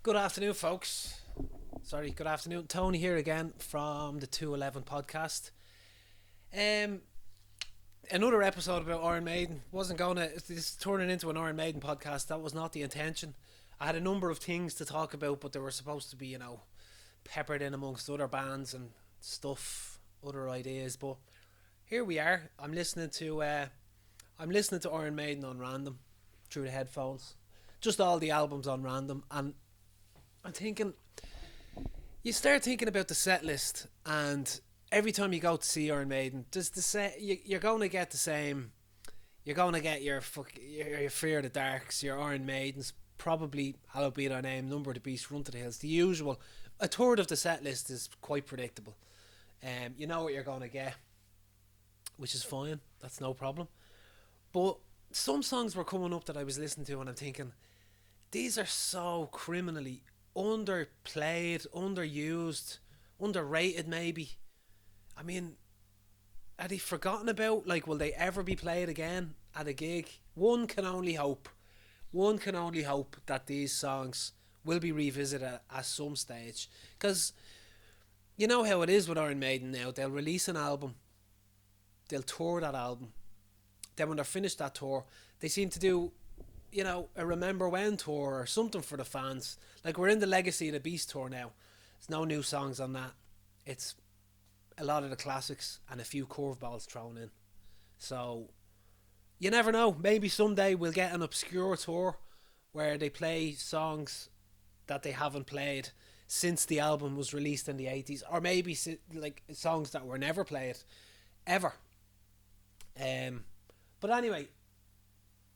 Good afternoon, folks. Sorry, good afternoon. Tony here again from the 211 podcast. Um, Another episode about Iron Maiden. Wasn't going to. This is turning into an Iron Maiden podcast. That was not the intention. I had a number of things to talk about, but they were supposed to be, peppered in amongst other bands and stuff, other ideas. But here we are. I'm listening to Iron Maiden on random through the headphones. Just all the albums on random, and I'm thinking you start thinking about the set list, and every time you go to see Iron Maiden, does the set you're going to get the same. You're going to get your Fear of the Darks, your Iron Maidens, probably Hallowed Be Thy Name, Number of the Beast, Run to the Hills, the usual. A third of the set list is quite predictable. You know what you're going to get, which is fine. That's no problem. But some songs were coming up that I was listening to, and I'm thinking these are so criminally underplayed, underused, underrated. Maybe. I mean, are they forgotten about? Like, will they ever be played again at a gig? One can only hope. One can only hope that these songs will be revisited at some stage. Because you know how it is with Iron Maiden now. They'll release an album, they'll tour that album. Then when they're finished that tour, they seem to do, a Remember When tour or something for the fans. Like, we're in the Legacy of the Beast tour now. There's no new songs on that. It's a lot of the classics and a few curveballs thrown in. So you never know. Maybe someday we'll get an obscure tour where they play songs that they haven't played since the album was released in the 80s, or maybe like songs that were never played ever. Um, but anyway,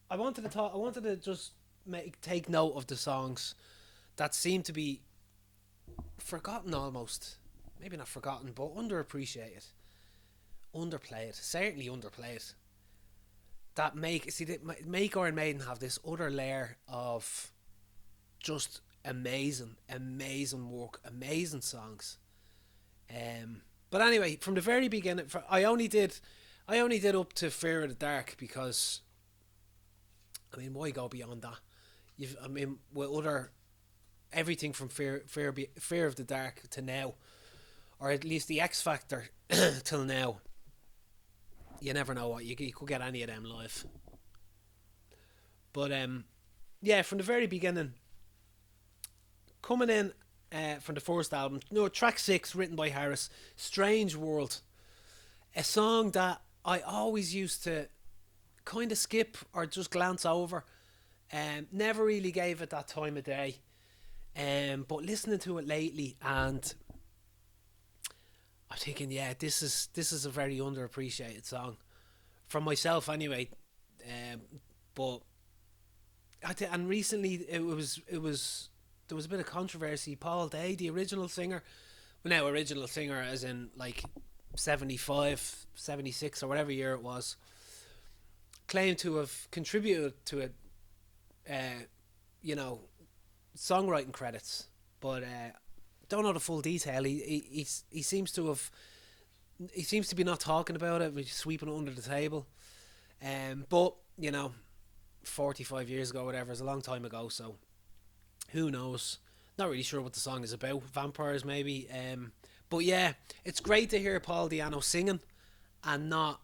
I wanted to talk. I wanted to just take note of the songs that seem to be forgotten almost. Maybe not forgotten, but underappreciated, underplayed, certainly underplayed. That make Iron Maiden have this other layer of just amazing work, amazing songs. But anyway, from the very beginning, I only did up to Fear of the Dark because, I mean, why go beyond that? With other everything from Fear of the Dark to now, or at least the X Factor till now. You never know what you could get any of them live. But yeah, from the very beginning, coming in from the first album, track 6, written by Harris, Strange World, a song that I always used to kind of skip or just glance over. Never really gave it that time of day. But listening to it lately, and I'm thinking, yeah, this is a very underappreciated song from myself, anyway. Um, but and recently it was there was a bit of controversy. Paul Day, the original singer, well, now original singer as in like 75, 76, or whatever year it was, claimed to have contributed to it. Uh, you know, Songwriting credits, but don't know the full detail. He seems to have he seems to be not talking about it, but sweeping it under the table. But 45 years ago, whatever, is a long time ago. So who knows? Not really sure what the song is about. Vampires, maybe. But yeah, it's great to hear Paul Diano singing, and not.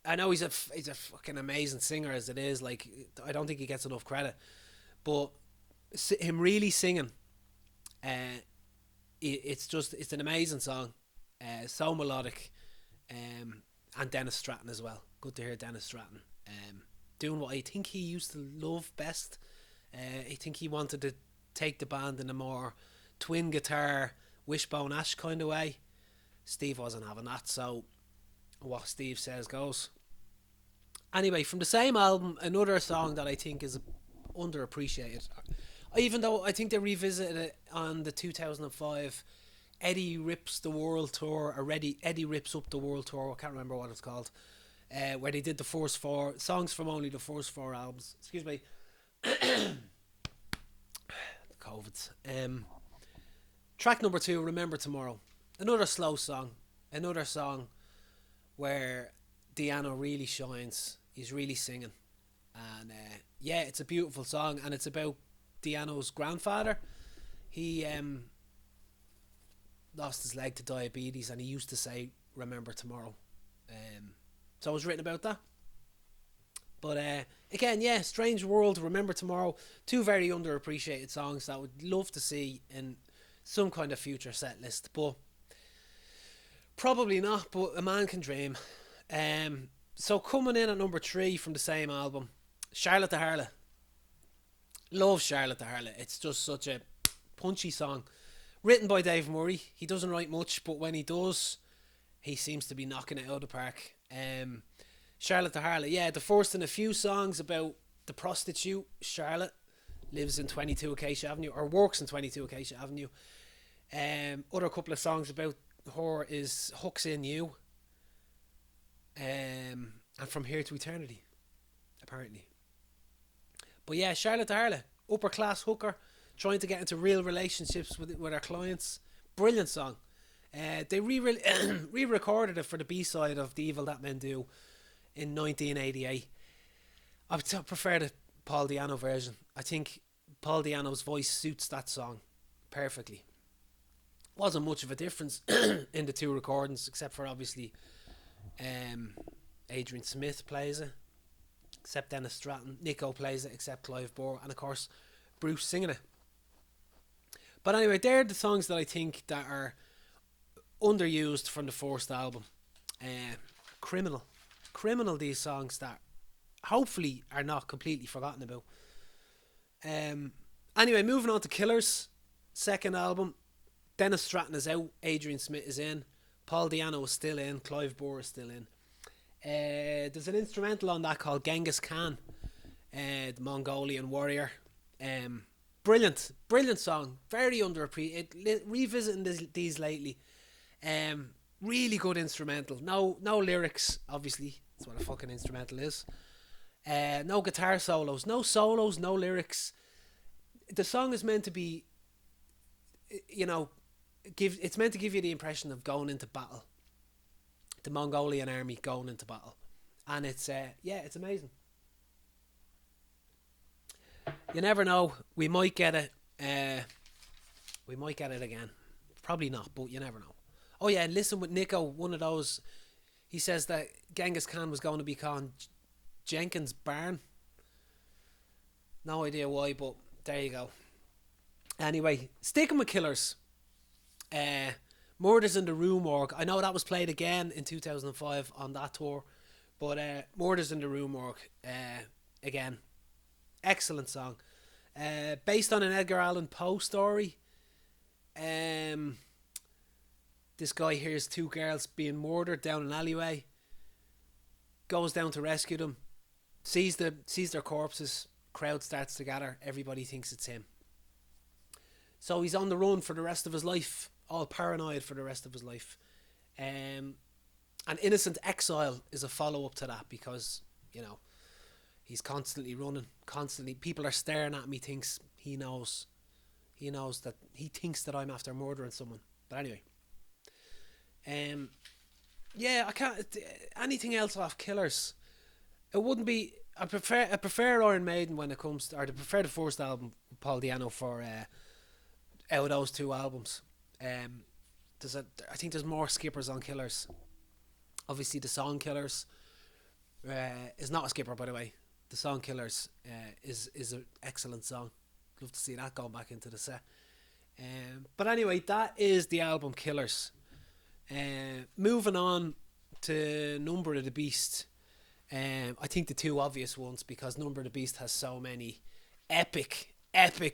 I know he's a fucking amazing singer as it is. Like, I don't think he gets enough credit, but him really singing, uh, it's an amazing song, so melodic, and Dennis Stratton as well. Good to hear Dennis Stratton doing what I think he used to love best. I think he wanted to take the band in a more twin guitar, Wishbone Ash kind of way. Steve wasn't having that, so what Steve says goes. Anyway, from the same album, another song that I think is underappreciated, even though I think they revisited it on the 2005 Eddie Rips the World Tour, or Eddie Rips Up the World Tour, I can't remember what it's called, where they did the first four songs from only the first four albums. Excuse me, the COVIDs. Track number 2, Remember Tomorrow. Another slow song. Another song where Diano really shines. He's really singing. And yeah, it's a beautiful song, and it's about Di'Anno's grandfather. He lost his leg to diabetes, and he used to say, "Remember tomorrow." So it was written about that. But again, yeah, Strange World, Remember Tomorrow, two very underappreciated songs that I would love to see in some kind of future set list, but probably not. But a man can dream. So coming in at number 3 from the same album, Charlotte the Harlot. Love Charlotte the Harlot. It's just such a punchy song. Written by Dave Murray. He doesn't write much, but when he does, he seems to be knocking it out of the park. Charlotte the Harlot, yeah, the first in a few songs about the prostitute Charlotte. Lives in 22 Acacia Avenue, or works in 22 Acacia Avenue. Other couple of songs about her is Hooks in You, and From Here to Eternity, apparently. But yeah, Charlotte the Harlot, upper class hooker, trying to get into real relationships with her clients. Brilliant song. They re-recorded it for the B-side of The Evil That Men Do in 1988. I prefer the Paul Di'Anno version. I think Paul Di'Anno's voice suits that song perfectly. Wasn't much of a difference in the two recordings, except for obviously Adrian Smith plays it, except Dennis Stratton. Nico plays it, except Clive Burr, and of course Bruce singing it. But anyway, they're the songs that I think that are underused from the first album. Criminal, these songs that hopefully are not completely forgotten about. Anyway, moving on to Killers, second album. Dennis Stratton is out, Adrian Smith is in, Paul Di'Anno is still in, Clive Burr is still in. There's an instrumental on that called Genghis Khan, the Mongolian warrior. Brilliant song, very underappreciated. Revisiting these lately. Really good instrumental. No lyrics, obviously. That's what a fucking instrumental is. No guitar solos. No solos, no lyrics. The song is meant to be, it's meant to give you the impression of going into battle. The Mongolian army going into battle. And it's amazing. You never know. We might get it. We might get it again. Probably not, but you never know. Oh yeah, listen with Nico, one of those. He says that Genghis Khan was going to be called Jenkins Barn. No idea why, but there you go. Anyway, sticking with Killers. Murders in the Rue Morgue. I know that was played again in 2005 on that tour, but Murders in the Rue Morgue, again, excellent song. Based on an Edgar Allan Poe story. This guy hears two girls being murdered down an alleyway, goes down to rescue them, sees their corpses, crowd starts to gather, everybody thinks it's him. So he's on the run for the rest of his life, all paranoid for the rest of his life. And Innocent Exile is a follow-up to that because, he's constantly running, people are staring at him, he thinks he knows that, he thinks that I'm after murdering someone. But anyway. I can't. Anything else off Killers? It wouldn't be. I prefer Iron Maiden when it comes to, or I prefer the first album, Paul Di'Anno, for out of those two albums. I think there's more skippers on Killers. Obviously, the song Killers is not a skipper, by the way. The song Killers is an excellent song. Love to see that going back into the set. But anyway, that is the album Killers. Moving on to Number of the Beast. I think the two obvious ones, because Number of the Beast has so many epic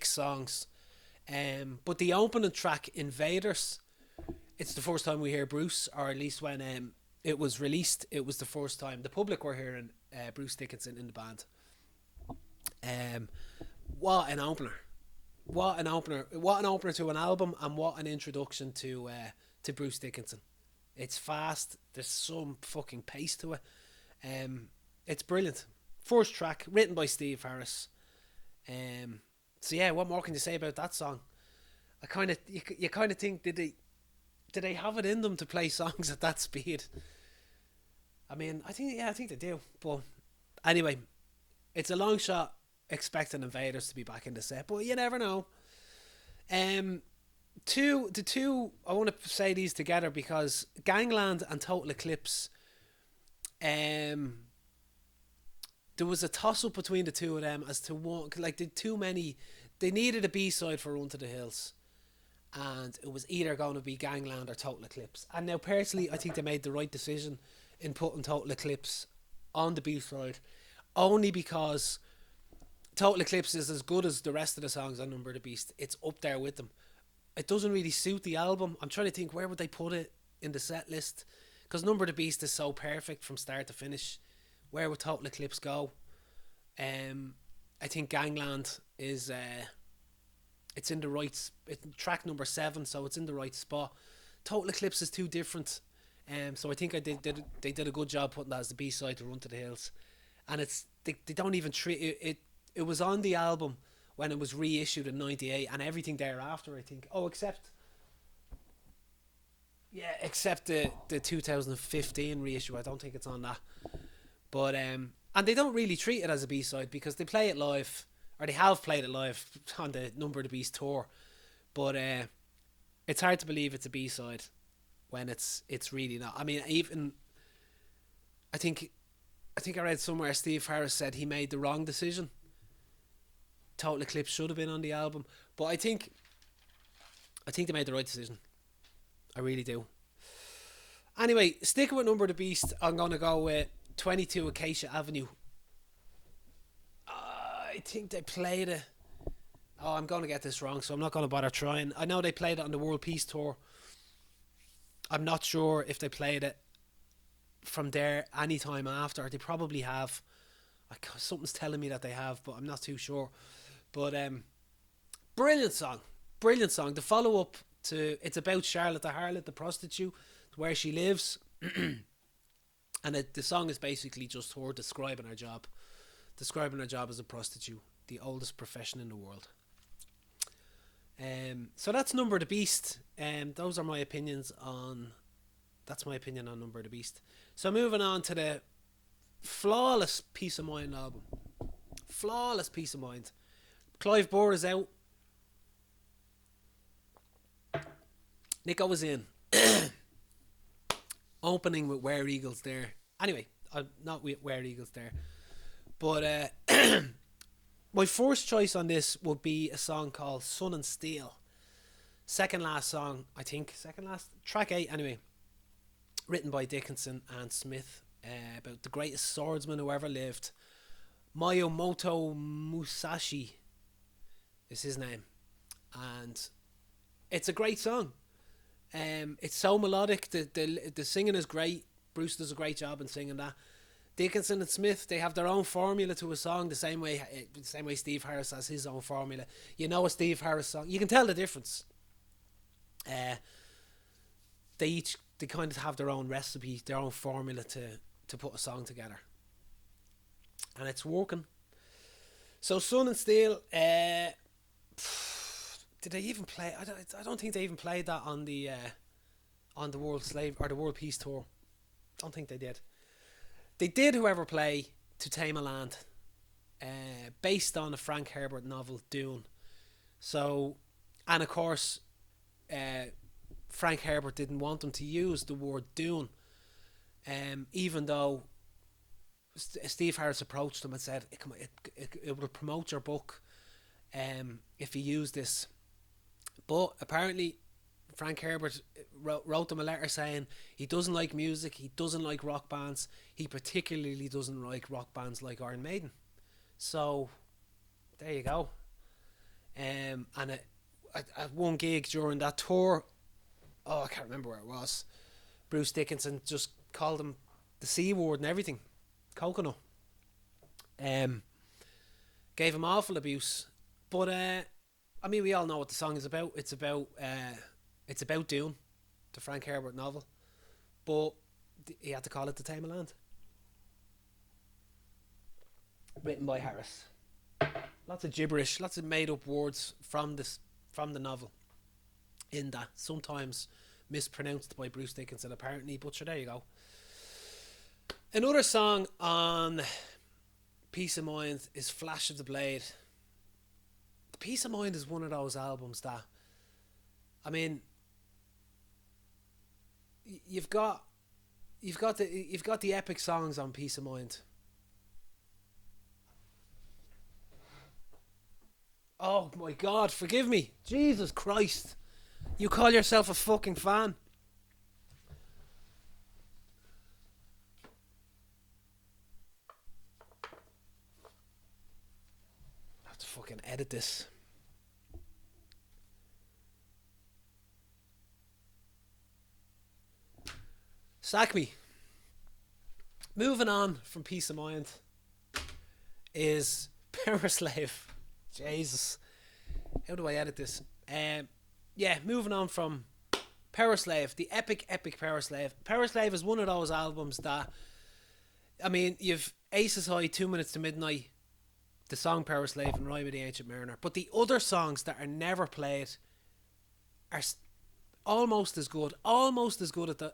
songs. But the opening track, Invaders, it's the first time we hear Bruce, or at least when it was released, it was the first time the public were hearing Bruce Dickinson in the band. What an opener. What an opener to an album, and what an introduction to Bruce Dickinson. It's fast, there's some fucking pace to it. It's brilliant. First track, written by Steve Harris. So yeah, what more can you say about that song? You kind of think, did they have it in them to play songs at that speed? I mean, I think they do. But anyway, it's a long shot expecting Invaders to be back in the set, but you never know. Um, the two I want to say these together because Gangland and Total Eclipse. Um, there was a toss up between the two of them as to one like the too many. They needed a B side for Run to the Hills, and it was either going to be Gangland or Total Eclipse. And now, personally, I think they made the right decision in putting Total Eclipse on the B side, only because Total Eclipse is as good as the rest of the songs on Number of the Beast. It's up there with them. It doesn't really suit the album. I'm trying to think where would they put it in the set list, because Number of the Beast is so perfect from start to finish. Where would Total Eclipse go? I think Gangland is it's in the right. It's track number 7, so it's in the right spot. Total Eclipse is too different. So I think they did a good job putting that as the B side to Run to the Hills, and they don't even treat it. It was on the album when it was reissued in '98, and everything thereafter, I think. Oh, except the 2015 reissue. I don't think it's on that. But and they don't really treat it as a B side because they play it live, or they have played it live on the Number of the Beast tour. But it's hard to believe it's a B side when it's really not. I mean, even I think I read somewhere Steve Harris said he made the wrong decision. Total Eclipse should have been on the album, but I think they made the right decision. I really do. Anyway, sticking with Number of the Beast, I'm gonna go with 22 Acacia Avenue. I think they played it. Oh, I'm going to get this wrong, so I'm not going to bother trying. I know they played it on the World Peace Tour. I'm not sure if they played it from there any time after. They probably have. Something's telling me that they have, but I'm not too sure. But brilliant song. Brilliant song. The follow-up to... It's about Charlotte the Harlot, the prostitute, where she lives. And the song is basically just her describing her job as a prostitute, the oldest profession in the world. So that's Number of the Beast. Those are my opinions on. That's my opinion on Number of the Beast. So moving on to the flawless Peace of Mind album. Flawless Peace of Mind. Clive Burr is out. Nico was in. Opening with Where Eagles There. Anyway, not with Where Eagles There. But my first choice on this would be a song called Sun and Steel. Second last song, I think. Second last? Track 8, anyway. Written by Dickinson and Smith. About the greatest swordsman who ever lived. Miyamoto Musashi is his name. And it's a great song. It's so melodic. The singing is great. Bruce does a great job in singing that. Dickinson and Smith, they have their own formula to a song, the same way Steve Harris has his own formula. You know a Steve Harris song, you can tell the difference. They kind of have their own recipe, their own formula to put a song together, and it's working. So Sun and Steel, did they even play? I don't think they even played that on the World Slave or the World Peace Tour. Don't think they did. They did, however, play To Tame a Land, based on a Frank Herbert novel, Dune. So, and of course, Frank Herbert didn't want them to use the word Dune, even though Steve Harris approached him and said, it will promote your book if you use this. But apparently Frank Herbert wrote them a letter saying he doesn't like music, he doesn't like rock bands, he particularly doesn't like rock bands like Iron Maiden. So there you go. And at one gig during that tour, I can't remember where it was, Bruce Dickinson just called him the C word and everything, coconut. Gave him awful abuse. But I mean, we all know what the song is about. It's about Dune, the Frank Herbert novel, but he had to call it To Tame a Land. Written by Harris. Lots of gibberish, lots of made up words from the novel in that, sometimes mispronounced by Bruce Dickinson apparently, but sure, there you go. Another song on Peace of Mind is Flash of the Blade. Peace of Mind is one of those albums that, I mean, you've got the epic songs on Peace of Mind. Oh my God, forgive me, Jesus Christ! You call yourself a fucking fan? I have to fucking edit this. Sack me. Moving on from Peace of Mind is Powerslave. Jesus. How do I edit this? Yeah, moving on from Powerslave, the epic Powerslave. Powerslave is one of those albums that, I mean, you've Aces High, 2 Minutes to Midnight, the song Powerslave, and Rime of the Ancient Mariner. But the other songs that are never played are almost as good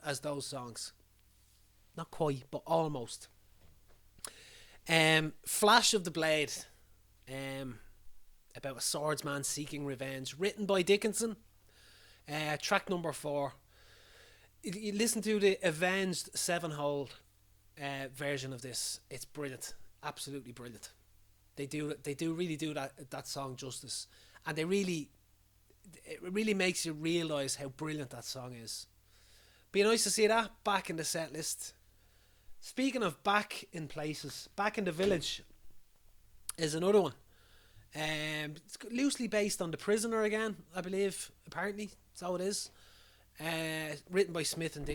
as those songs. Not quite, but almost. Flash of the Blade, about a swordsman seeking revenge, written by Dickinson. Track number 4. You listen to the Avenged 7-hole version of this. It's brilliant, absolutely brilliant. They really do that song justice, and it really makes you realise how brilliant that song is. Be nice to see that back in the set list. Speaking of back in places, Back in the Village is another one. It's loosely based on The Prisoner again, I believe. Apparently, so it is. Written by Smith and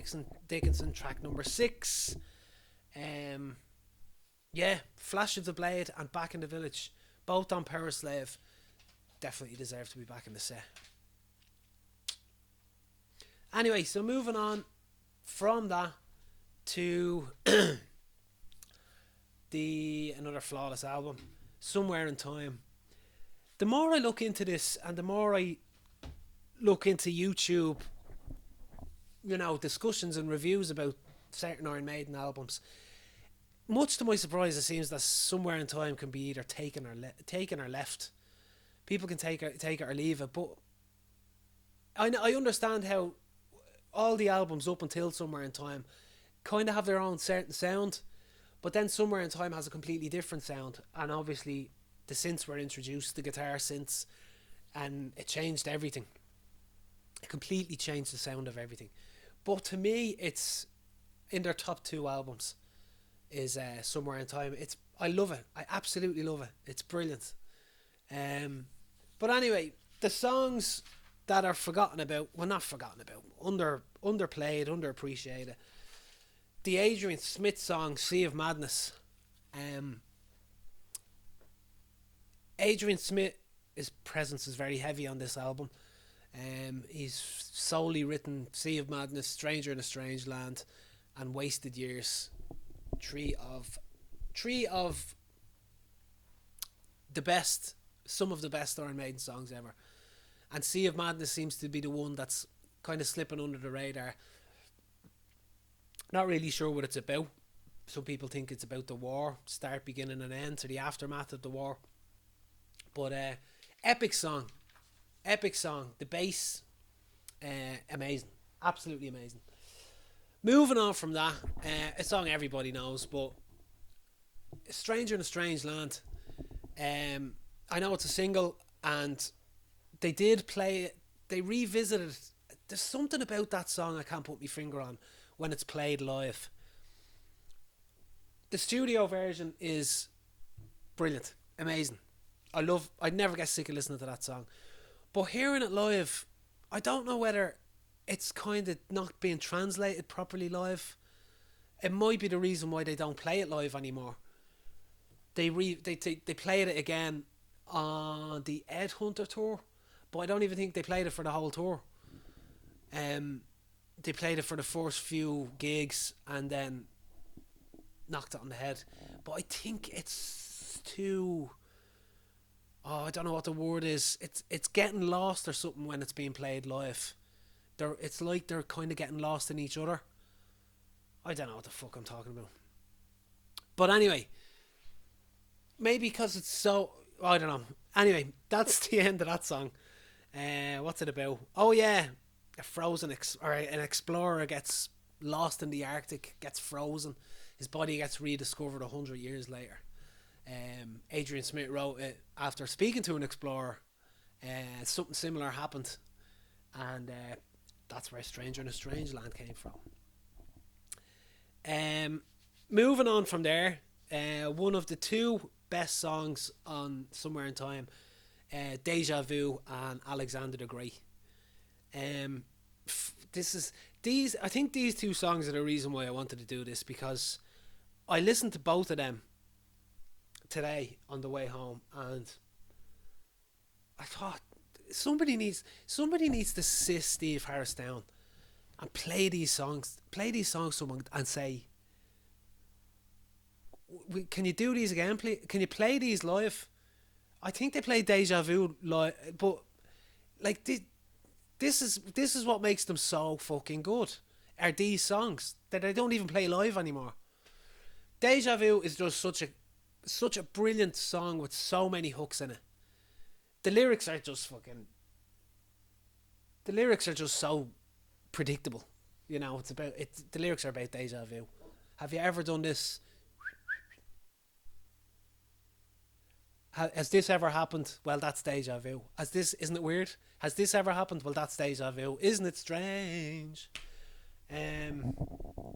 Dickinson. Track number 6. Yeah, Flash of the Blade and Back in the Village, both on Powerslave, definitely deserve to be back in the set. Anyway, so moving on from that to another flawless album, Somewhere in Time. The more I look into this, and the more I look into YouTube, discussions and reviews about certain Iron Maiden albums, much to my surprise, it seems that Somewhere in Time can be either taken or left. People can take it or leave it, but I understand how all the albums up until Somewhere in Time kind of have their own certain sound, but then Somewhere in Time has a completely different sound, and obviously the synths were introduced, the guitar synths, and it changed everything. It completely changed the sound of everything. But to me, it's in their top 2 albums is Somewhere in Time. I love it. I absolutely love it. It's brilliant. But anyway, the songs that are forgotten about, well, not forgotten about, underplayed, underappreciated. The Adrian Smith song Sea of Madness. Adrian Smith, his presence is very heavy on this album. He's solely written Sea of Madness, Stranger in a Strange Land, and Wasted Years. Three of the best, some of the best Iron Maiden songs ever. And Sea of Madness seems to be the one that's kind of slipping under the radar. Not really sure what it's about. Some people think it's about the war, start, beginning and end, to the aftermath of the war. But epic song. The bass, amazing, absolutely amazing. Moving on from that, a song everybody knows, but Stranger in a Strange Land. I know it's a single, and they did play it. They revisited. There's something about that song I can't put my finger on when it's played live. The studio version is brilliant, amazing. I'd never get sick of listening to that song. But hearing it live, I don't know whether it's kind of not being translated properly live. It might be the reason why they don't play it live anymore. They played it again on the Ed Hunter tour, but I don't even think they played it for the whole tour. They played it for the first few gigs and then knocked it on the head. But I think it's too... I don't know what the word is. It's getting lost or something when it's being played live. It's like they're kind of getting lost in each other. I don't know what the fuck I'm talking about. But anyway, maybe because it's so. I don't know. Anyway, that's the end of that song. What's it about? Oh yeah, a frozen or an explorer gets lost in the Arctic, gets frozen. His body gets rediscovered 100 years later. Adrian Smith wrote it after speaking to an explorer. Something similar happened, and that's where "Stranger in a Strange Land" came from. Um, Moving on from there, one of the two best songs on "Somewhere in Time," "Deja Vu" and "Alexander the Great." Um, this is these. I think these two songs are the reason why I wanted to do this, because I listened to both of them today on the way home, and I thought somebody needs to sit Steve Harris down and play these songs to someone and say, can you do these again, please? Can you play these live? I think they played Deja Vu live, but like this is what makes them so fucking good. Are these songs that they don't even play live anymore? Deja Vu is just such a brilliant song with so many hooks in it. The lyrics are just fucking. The lyrics are just so predictable. You know, it's about it. The lyrics are about deja vu. Have you ever done this? Has this ever happened? Well, that's deja vu. Has this? Isn't it weird? Has this ever happened? Well, that's deja vu. Isn't it strange? Um,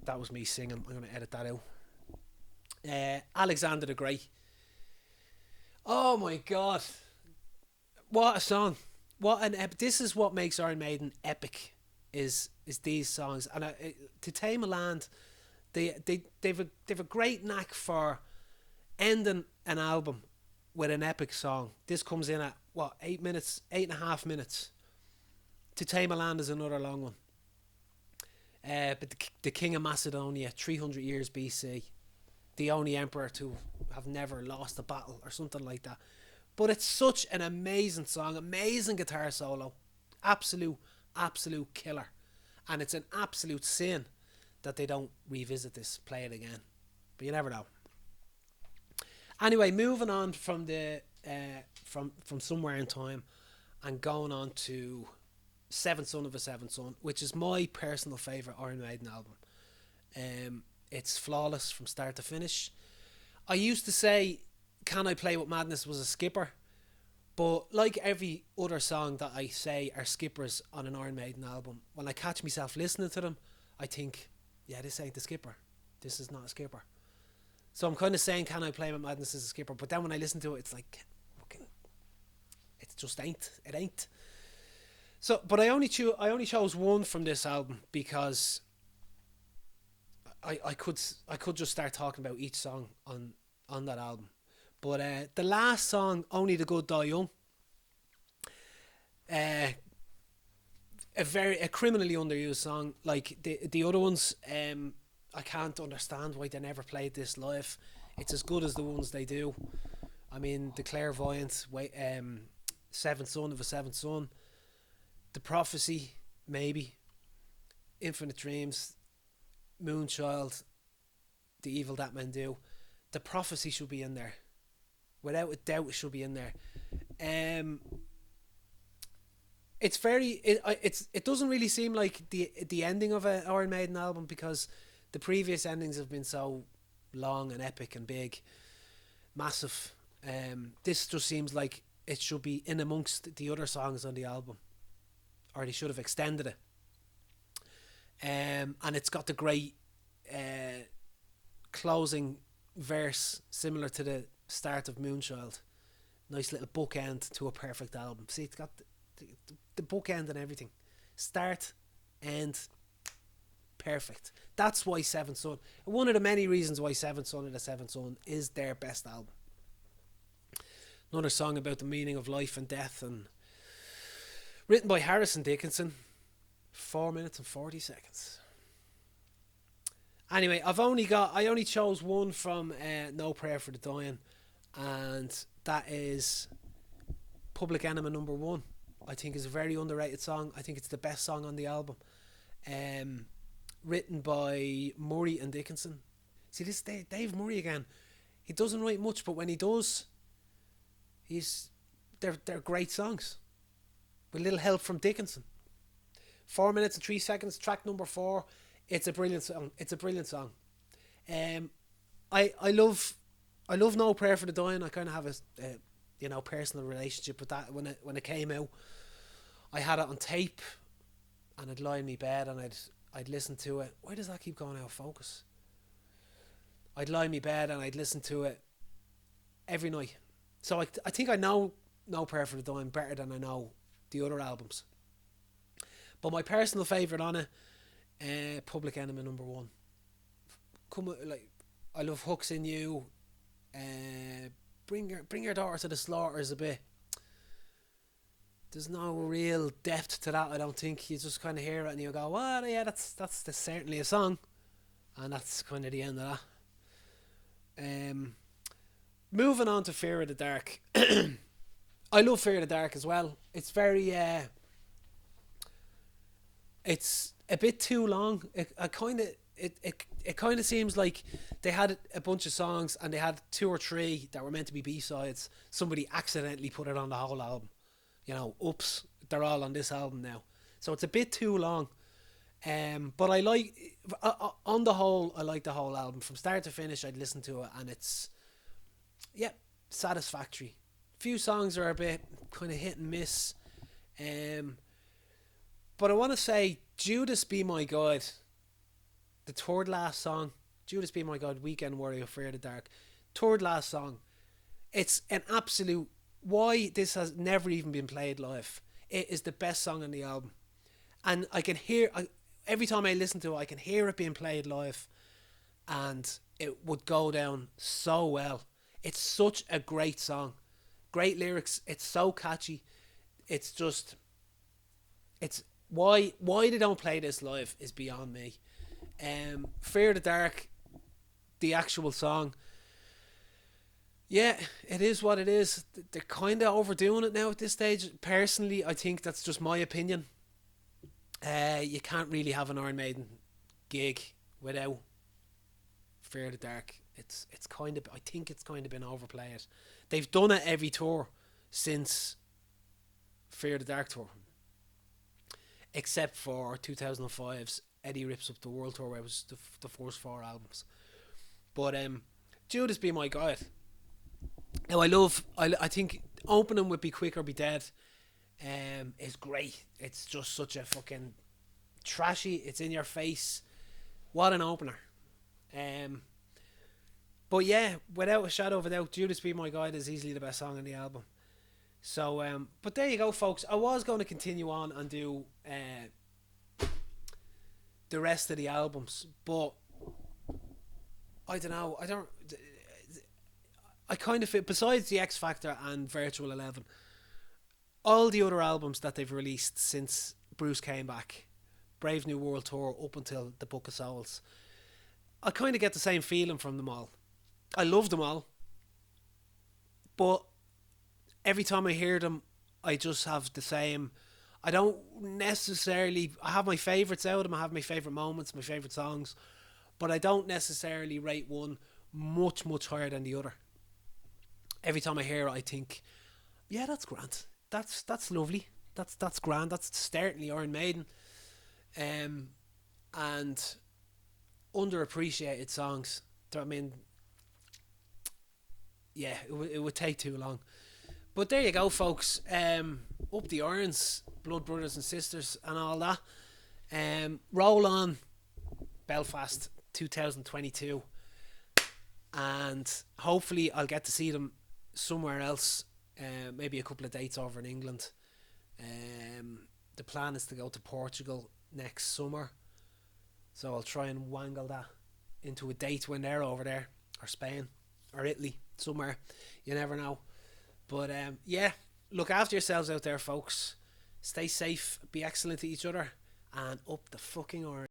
that was me singing. I'm gonna edit that out. Alexander the Great. Oh my god, what a song! What an this is what makes Iron Maiden epic. Is these songs, and to tame a land, they've a great knack for ending an album with an epic song. This comes in at what, 8 minutes, 8.5 minutes. To Tame a Land is another long one. But the King of Macedonia, 300 years BC, the only emperor to have never lost a battle or something like that. But it's such an amazing song, amazing guitar solo, absolute, absolute killer, and it's an absolute sin that they don't revisit this, play it again. But you never know. Anyway, moving on from the from Somewhere in Time and going on to Seventh Son of a Seventh Son, which is my personal favourite Iron Maiden album. It's flawless from start to finish. I used to say Can I Play With Madness was a skipper, but like every other song that I say are skippers on an Iron Maiden album, when I catch myself listening to them, I think, yeah, this ain't the skipper. This is not a skipper. So I'm kind of saying Can I Play With Madness as a skipper, but then when I listen to it, it's like, fucking, it just ain't. It ain't. So, but I only chose one from this album because I could just start talking about each song on that album. But the last song, Only the Good Die Young, uh, a criminally underused song. Like the other ones, I can't understand why they never played this live. It's as good as the ones they do. I mean, the Clairvoyant, Seventh Son of a Seventh Son, the Prophecy, maybe, Infinite Dreams, Moonchild, The Evil That Men Do. The Prophecy should be in there. Without a doubt, it should be in there. Um, it doesn't really seem like the ending of an Iron Maiden album, because the previous endings have been so long and epic and big, massive. This just seems like it should be in amongst the other songs on the album, or they should have extended it. And it's got the great closing verse similar to the start of Moonchild. Nice little bookend to a perfect album. See, it's got the bookend and everything. Start, end, perfect. That's why Seventh Son, one of the many reasons why Seventh Son of the Seventh Son is their best album. Another song about the meaning of life and death, and written by Harrison Dickinson. 4 minutes and 40 seconds. Anyway, I only chose one from No Prayer for the Dying, and that is Public Enemy Number One. I think is a very underrated song. I think it's the best song on the album. Written by Murray and Dickinson. See, this Dave Murray again. He doesn't write much, but when he does, he's they're great songs with a little help from Dickinson. 4 minutes and 3 seconds, track number 4. It's a brilliant song. It's a brilliant song. Um, I love No Prayer for the Dying. I kind of have a personal relationship with that. When it came out, I had it on tape, and I'd lie in my bed and I'd listen to it. Why does that keep going out of focus? I'd lie in my bed and I'd listen to it every night. So I think I know No Prayer for the Dying better than I know the other albums. But my personal favourite on it, Public Enemy #1. I love Hooks in You. Bring your daughter to the slaughter is a bit. There's no real depth to that. I don't think. You just kind of hear it and you go, "Well, yeah, that's certainly a song," and that's kind of the end of that. Moving on to Fear of the Dark. I love Fear of the Dark as well. It's very. It's a bit too long. It kind of seems like they had a bunch of songs and they had 2 or 3 that were meant to be B-sides. Somebody accidentally put it on the whole album. Oops, they're all on this album now. So it's a bit too long. But I like, on the whole, I like the whole album. From start to finish, I'd listen to it and it's, satisfactory. Few songs are a bit kind of hit and miss. But I want to say, Judas Be My God, the third last song, Judas Be My God, Weekend Warrior, Fear of the Dark, third last song. It's an absolute, why this has never even been played live. It is the best song on the album. And I can hear, every time I listen to it, I can hear it being played live. And it would go down so well. It's such a great song. Great lyrics. It's so catchy. It's just, it's, why they don't play this live is beyond me. Fear of the Dark, the actual song, yeah, it is what it is. They're kind of overdoing it now at this stage. Personally, I think that's just my opinion. You can't really have an Iron Maiden gig without Fear of the Dark. It's kind of, I think it's kind of been overplayed. They've done it every tour since Fear of the Dark tour, except for 2005's Eddie Rips Up the World tour, where it was the first 4 albums. But Judas Be My God. Now I think opening with Be Quick or Be Dead is great. It's just such a fucking trashy, it's in your face. What an opener. But yeah, without a shadow of a doubt, Judas Be My God is easily the best song on the album. So, but there you go, folks. I was going to continue on and do the rest of the albums, but I don't know. I kind of feel, besides the X Factor and Virtual 11, all the other albums that they've released since Bruce came back, Brave New World Tour up until The Book of Souls, I kind of get the same feeling from them all. I love them all, but every time I hear them, I just have the same. I don't necessarily. I have my favourites out of them. I have my favourite moments, my favourite songs, but I don't necessarily rate one much higher than the other. Every time I hear it, I think, yeah, that's grand. That's lovely. That's grand. That's certainly Iron Maiden. And underappreciated songs. I mean, yeah, it would take too long. But there you go, folks. Up the irons, blood brothers and sisters, and all that. Roll on, Belfast 2022, and hopefully I'll get to see them somewhere else. Maybe a couple of dates over in England. The plan is to go to Portugal next summer, so I'll try and wangle that into a date when they're over there, or Spain, or Italy, somewhere. You never know. But yeah, look after yourselves out there, folks. Stay safe, be excellent to each other, and up the fucking orange.